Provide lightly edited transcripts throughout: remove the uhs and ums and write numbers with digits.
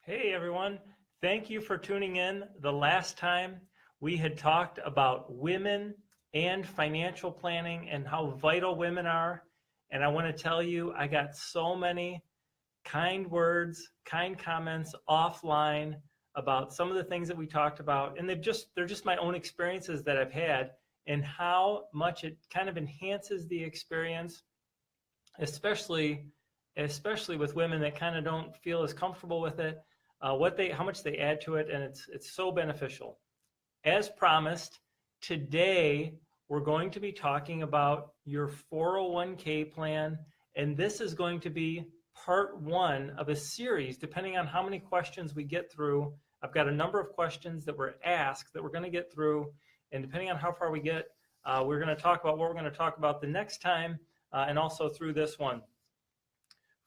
Hey everyone, thank you for tuning in. The last time we had talked about women and financial planning and how vital women are. And I want to tell you, I got so many kind words, kind comments offline about some of the things that we talked about. And they're just my own experiences that I've had and how much it kind of enhances the experience, especially especially with women that kind of don't feel as comfortable with it, how much they add to it, and it's so beneficial. As promised, today we're going to be talking about your 401k plan, and this is going to be part one of a series, depending on how many questions we get through. I've got a number of questions that were asked that we're going to get through, and depending on how far we get, we're going to talk about what we're going to talk about the next time, and also through this one.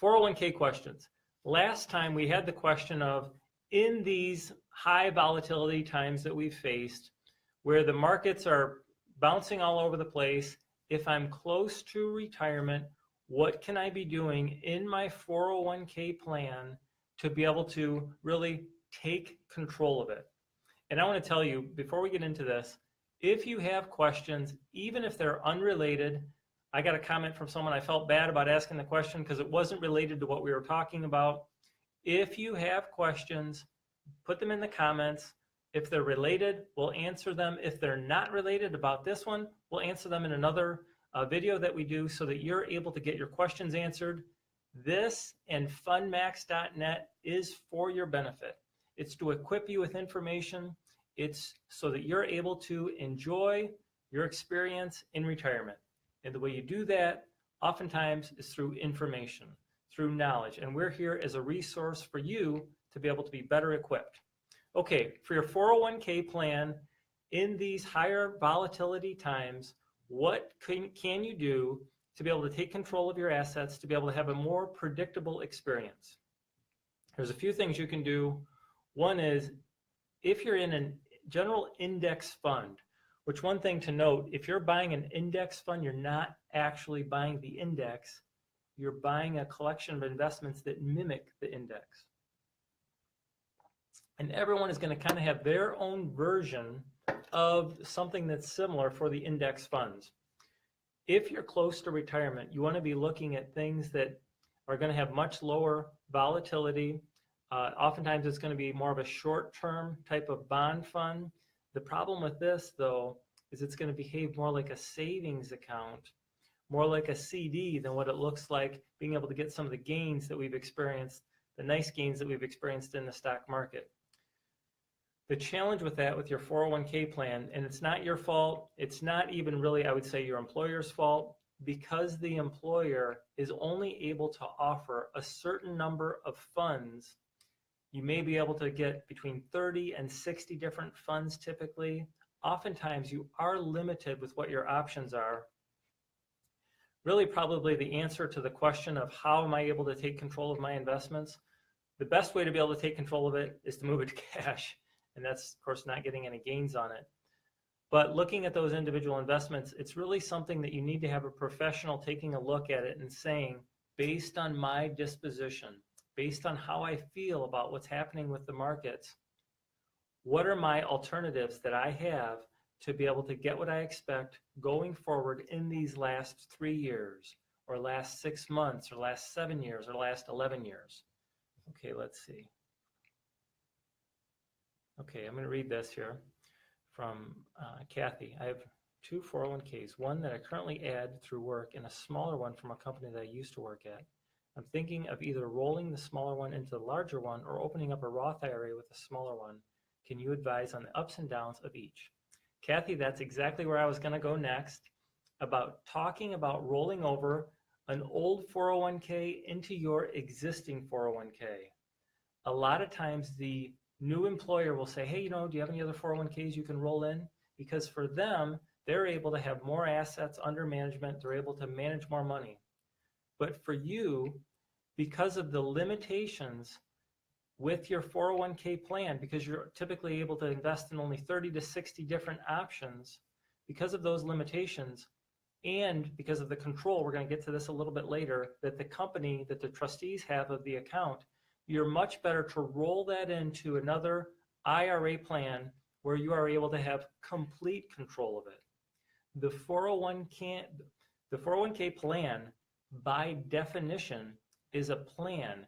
401k questions. Last time we had the question of, in these high volatility times that we've faced, where the markets are bouncing all over the place, if I'm close to retirement, what can I be doing in my 401k plan to be able to really take control of it? And I want to tell you, before we get into this, if you have questions, even if they're unrelated, I got a comment from someone, I felt bad about asking the question because it wasn't related to what we were talking about. If you have questions, put them in the comments. If they're related, we'll answer them. If they're not related about this one, we'll answer them in another video that we do so that you're able to get your questions answered. This and fundmax.net is for your benefit. It's to equip you with information. It's so that you're able to enjoy your experience in retirement. And the way you do that, oftentimes, is through information, through knowledge. And we're here as a resource for you to be able to be better equipped. Okay, for your 401k plan, in these higher volatility times, what can you do to be able to take control of your assets, to be able to have a more predictable experience? There's a few things you can do. One is, if you're in a general index fund, which, one thing to note, if you're buying an index fund, you're not actually buying the index. You're buying a collection of investments that mimic the index. And everyone is going to kind of have their own version of something that's similar for the index funds. If you're close to retirement, you want to be looking at things that are going to have much lower volatility. Oftentimes it's going to be more of a short-term type of bond fund. The problem with this, though, is it's going to behave more like a savings account, more like a CD than what it looks like being able to get some of the gains that we've experienced, the nice gains that we've experienced in the stock market. The challenge with that, with your 401k plan, and it's not your fault, it's not even really, I would say, your employer's fault, because the employer is only able to offer a certain number of funds. You may be able to get between 30 and 60 different funds typically. Oftentimes you are limited with what your options are. Really, probably the answer to the question of how am I able to take control of my investments, the best way to be able to take control of it is to move it to cash. And that's, of course, not getting any gains on it. But looking at those individual investments, it's really something that you need to have a professional taking a look at it and saying, based on my disposition, based on how I feel about what's happening with the markets, what are my alternatives that I have to be able to get what I expect going forward in these last 3 years, or last 6 months, or last 7 years, or last 11 years? Okay, let's see. Okay, I'm going to read this here from Kathy. I have 2 401ks, one that I currently add through work and a smaller one from a company that I used to work at. I'm thinking of either rolling the smaller one into the larger one or opening up a Roth IRA with a smaller one. Can you advise on the ups and downs of each? Kathy, that's exactly where I was going to go next, about talking about rolling over an old 401k into your existing 401k. A lot of times the new employer will say, hey, do you have any other 401ks you can roll in? Because for them, they're able to have more assets under management. They're able to manage more money. But for you, because of the limitations with your 401k plan, because you're typically able to invest in only 30 to 60 different options, because of those limitations, and because of the control, we're going to get to this a little bit later, that the company, that the trustees have of the account, you're much better to roll that into another IRA plan where you are able to have complete control of it. The 401k plan, by definition, is a plan.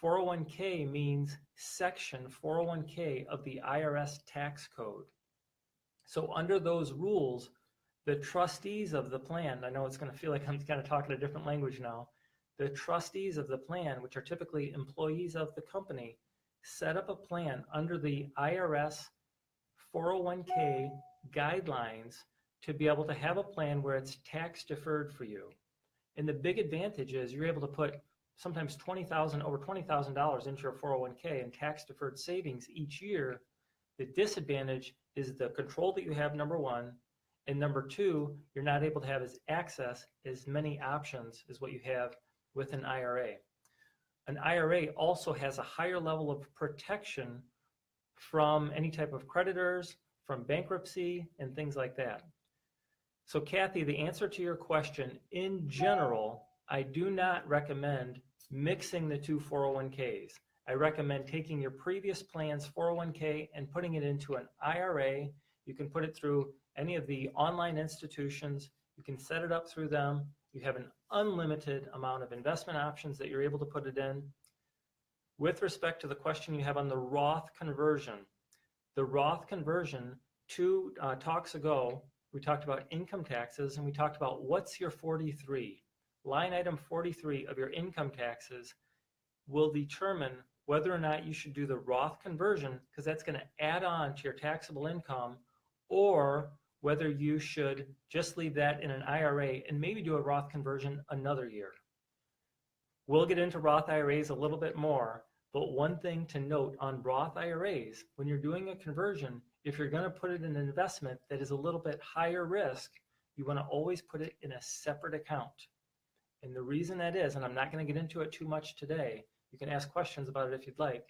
401k means section 401k of the IRS tax code. So under those rules, the trustees of the plan, I know it's going to feel like I'm kind of talking a different language now, the trustees of the plan, which are typically employees of the company, set up a plan under the IRS 401k guidelines to be able to have a plan where it's tax deferred for you. And the big advantage is you're able to put sometimes over $20,000 into your 401k in tax deferred savings each year. The disadvantage is the control that you have, number one, and number two, you're not able to have access as many options as what you have with an IRA. An IRA also has a higher level of protection from any type of creditors, from bankruptcy, and things like that. So Kathy, the answer to your question, in general, I do not recommend mixing the two 401ks. I recommend taking your previous plan's 401k and putting it into an IRA. You can put it through any of the online institutions. You can set it up through them. You have an unlimited amount of investment options that you're able to put it in. With respect to the question you have on the Roth conversion, the Roth conversion, two talks ago, we talked about income taxes and we talked about what's your 43. Line item 43 of your income taxes will determine whether or not you should do the Roth conversion, because that's going to add on to your taxable income, or whether you should just leave that in an IRA and maybe do a Roth conversion another year. We'll get into Roth IRAs a little bit more, but one thing to note on Roth IRAs, when you're doing a conversion, if you're going to put it in an investment that is a little bit higher risk, you want to always put it in a separate account. And the reason that is, and I'm not going to get into it too much today, you can ask questions about it if you'd like.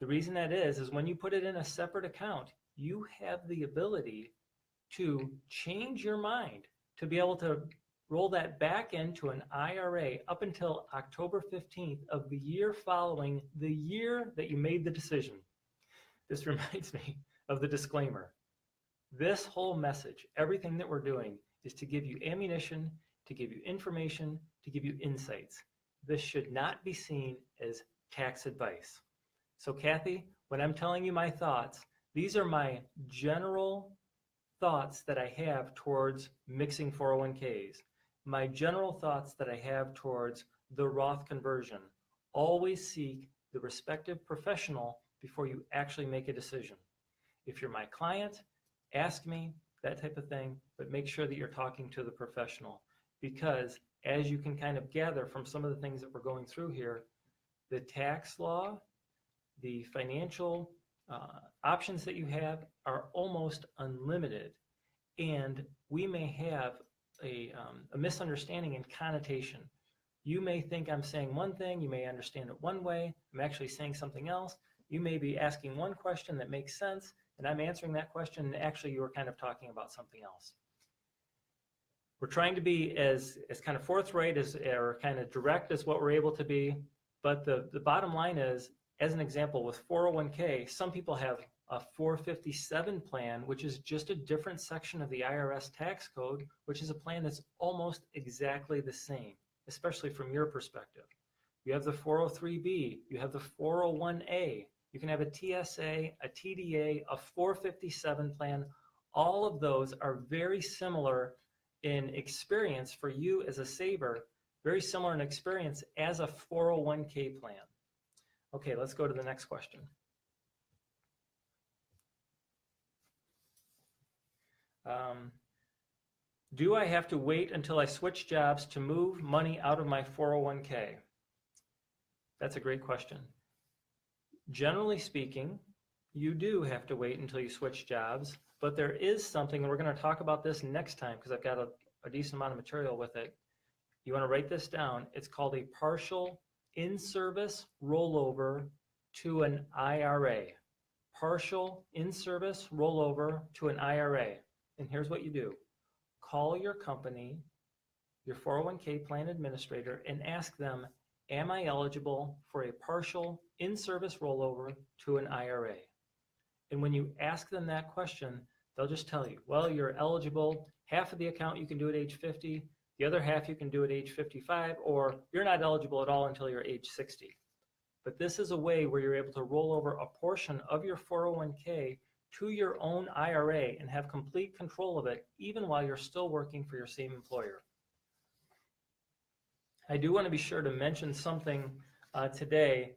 The reason that is when you put it in a separate account, you have the ability to change your mind, to be able to roll that back into an IRA up until October 15th of the year following the year that you made the decision. This reminds me of the disclaimer. This whole message, everything that we're doing, is to give you ammunition, to give you information, to give you insights. This should not be seen as tax advice. So Kathy, when I'm telling you my thoughts, these are my general thoughts that I have towards mixing 401ks. My general thoughts that I have towards the Roth conversion. Always seek the respective professional before you actually make a decision. If you're my client, ask me, that type of thing, but make sure that you're talking to the professional. Because as you can kind of gather from some of the things that we're going through here, the tax law, the financial options that you have are almost unlimited. And we may have a misunderstanding and connotation. You may think I'm saying one thing, you may understand it one way, I'm actually saying something else. You may be asking one question that makes sense, and I'm answering that question, and actually you were kind of talking about something else. We're trying to be as kind of forthright or kind of direct as what we're able to be, but the bottom line is, as an example, with 401k, some people have a 457 plan, which is just a different section of the IRS tax code, which is a plan that's almost exactly the same, especially from your perspective. You have the 403B, you have the 401A, you can have a TSA, a TDA, a 457 plan. All of those are very similar in experience for you as a saver, very similar in experience as a 401k plan. Okay, let's go to the next question. Do I have to wait until I switch jobs to move money out of my 401k? That's a great question. Generally speaking, you do have to wait until you switch jobs, but there is something, and we're going to talk about this next time because I've got a decent amount of material with it. You want to write this down. It's called a partial in-service rollover to an IRA. Partial in-service rollover to an IRA. And here's what you do. Call your company, your 401k plan administrator, and ask them, am I eligible for a partial in-service rollover to an IRA? And when you ask them that question, they'll just tell you, well, you're eligible. Half of the account you can do at age 50, the other half you can do at age 55, or you're not eligible at all until you're age 60. But this is a way where you're able to roll over a portion of your 401k to your own IRA and have complete control of it, even while you're still working for your same employer. I do want to be sure to mention something today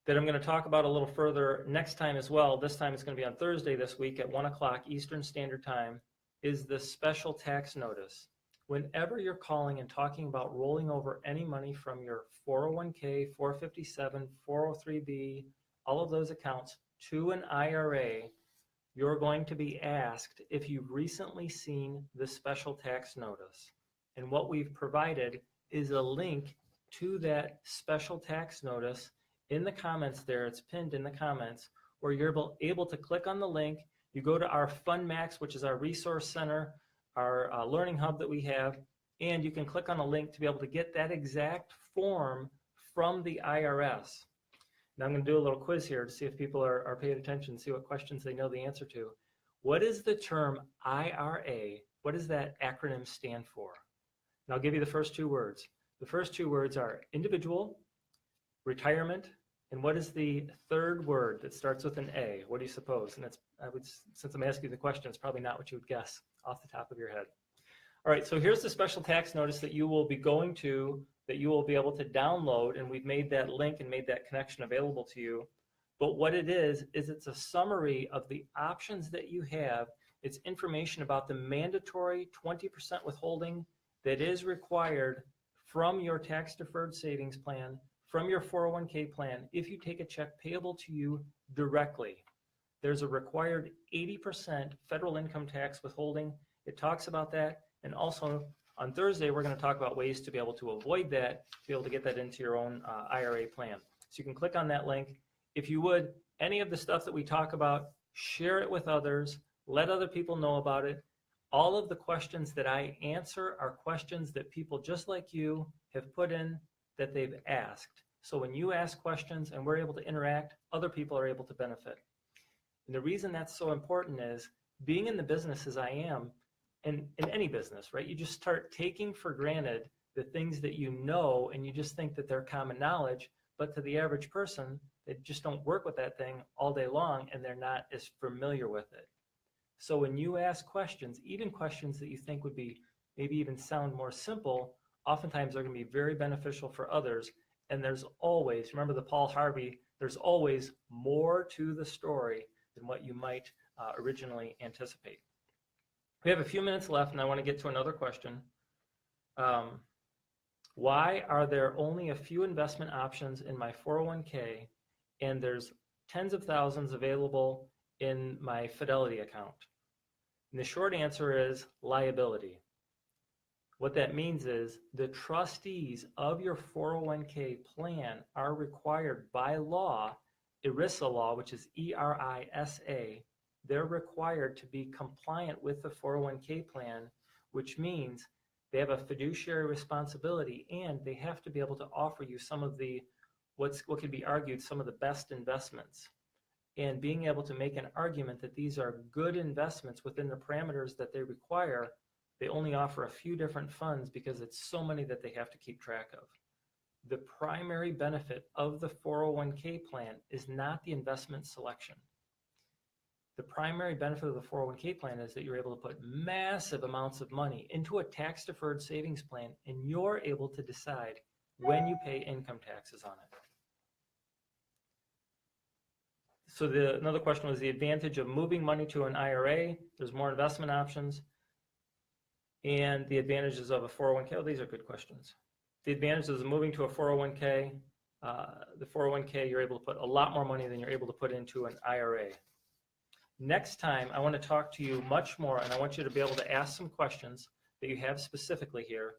that I'm going to talk about a little further next time as well. This time it's going to be on Thursday this week at 1 o'clock Eastern Standard Time, is the special tax notice. Whenever you're calling and talking about rolling over any money from your 401k, 457, 403b, all of those accounts to an IRA, you're going to be asked if you've recently seen the special tax notice. And what we've provided is a link to that special tax notice in the comments there. It's pinned in the comments where you're able to click on the link. You go to our FundMax, which is our resource center, our learning hub that we have, and you can click on a link to be able to get that exact form from the IRS. Now I'm going to do a little quiz here to see if people are paying attention, see what questions they know the answer to. What is the term IRA? What does that acronym stand for? And I'll give you the first two words. The first two words are individual, retirement, and what is the third word that starts with an A? What do you suppose? And since I'm asking you the question, it's probably not what you would guess off the top of your head. All right, so here's the special tax notice that you will be going to, that you will be able to download, and we've made that link and made that connection available to you. But what it is it's a summary of the options that you have. It's information about the mandatory 20% withholding that is required from your tax-deferred savings plan, from your 401k plan, if you take a check payable to you directly. There's a required 80% federal income tax withholding. It talks about that. And also on Thursday, we're going to talk about ways to be able to avoid that, to be able to get that into your own IRA plan. So you can click on that link. If you would, any of the stuff that we talk about, share it with others, let other people know about it. All of the questions that I answer are questions that people just like you have put in that they've asked. So when you ask questions and we're able to interact, other people are able to benefit. And the reason that's so important is being in the business as I am, in any business, right? You just start taking for granted the things that you know, and you just think that they're common knowledge, but to the average person, they just don't work with that thing all day long and they're not as familiar with it. So when you ask questions, even questions that you think would be maybe even sound more simple, oftentimes they're going to be very beneficial for others. And there's always, remember the Paul Harvey, there's always more to the story than what you might originally anticipate. We have a few minutes left, and I want to get to another question. Why are there only a few investment options in my 401k, and there's tens of thousands available in my Fidelity account? And the short answer is liability. What that means is the trustees of your 401k plan are required by law, ERISA law, which is ERISA, they're required to be compliant with the 401k plan, which means they have a fiduciary responsibility and they have to be able to offer you some of the, what could be argued, some of the best investments. And being able to make an argument that these are good investments within the parameters that they require, they only offer a few different funds because it's so many that they have to keep track of. The primary benefit of the 401k plan is not the investment selection. The primary benefit of the 401k plan is that you're able to put massive amounts of money into a tax-deferred savings plan, and you're able to decide when you pay income taxes on it. So another question was the advantage of moving money to an IRA. There's more investment options. And the advantages of a 401k. Oh, these are good questions. The advantages of moving to a 401k. The 401k, you're able to put a lot more money than you're able to put into an IRA. Next time, I want to talk to you much more, and I want you to be able to ask some questions that you have specifically here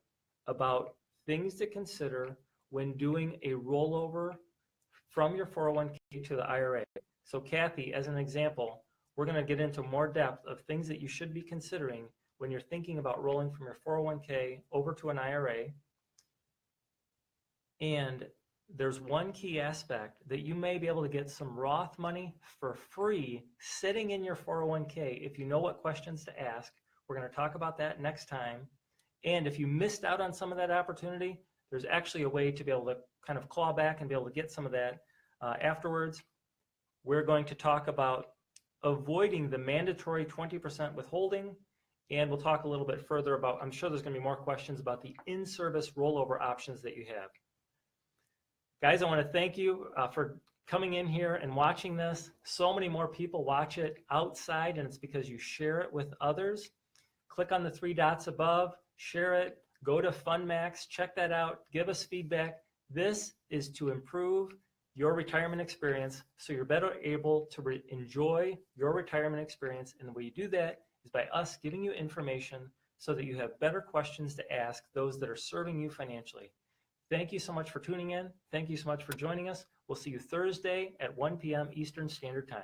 about things to consider when doing a rollover from your 401k to the IRA. So Kathy, as an example, we're going to get into more depth of things that you should be considering when you're thinking about rolling from your 401k over to an IRA. And there's one key aspect that you may be able to get some Roth money for free sitting in your 401k if you know what questions to ask. We're going to talk about that next time. And if you missed out on some of that opportunity, there's actually a way to be able to kind of claw back and be able to get some of that afterwards. We're going to talk about avoiding the mandatory 20% withholding, and we'll talk a little bit further about, I'm sure there's going to be more questions about the in-service rollover options that you have. Guys, I want to thank you for coming in here and watching this. So many more people watch it outside, and it's because you share it with others. Click on the 3 dots above, share it, go to FundMax, check that out, give us feedback. This is to improve your retirement experience so you're better able to enjoy your retirement experience. And the way you do that is by us giving you information so that you have better questions to ask those that are serving you financially. Thank you so much for tuning in. Thank you so much for joining us. We'll see you Thursday at 1 p.m. Eastern Standard Time.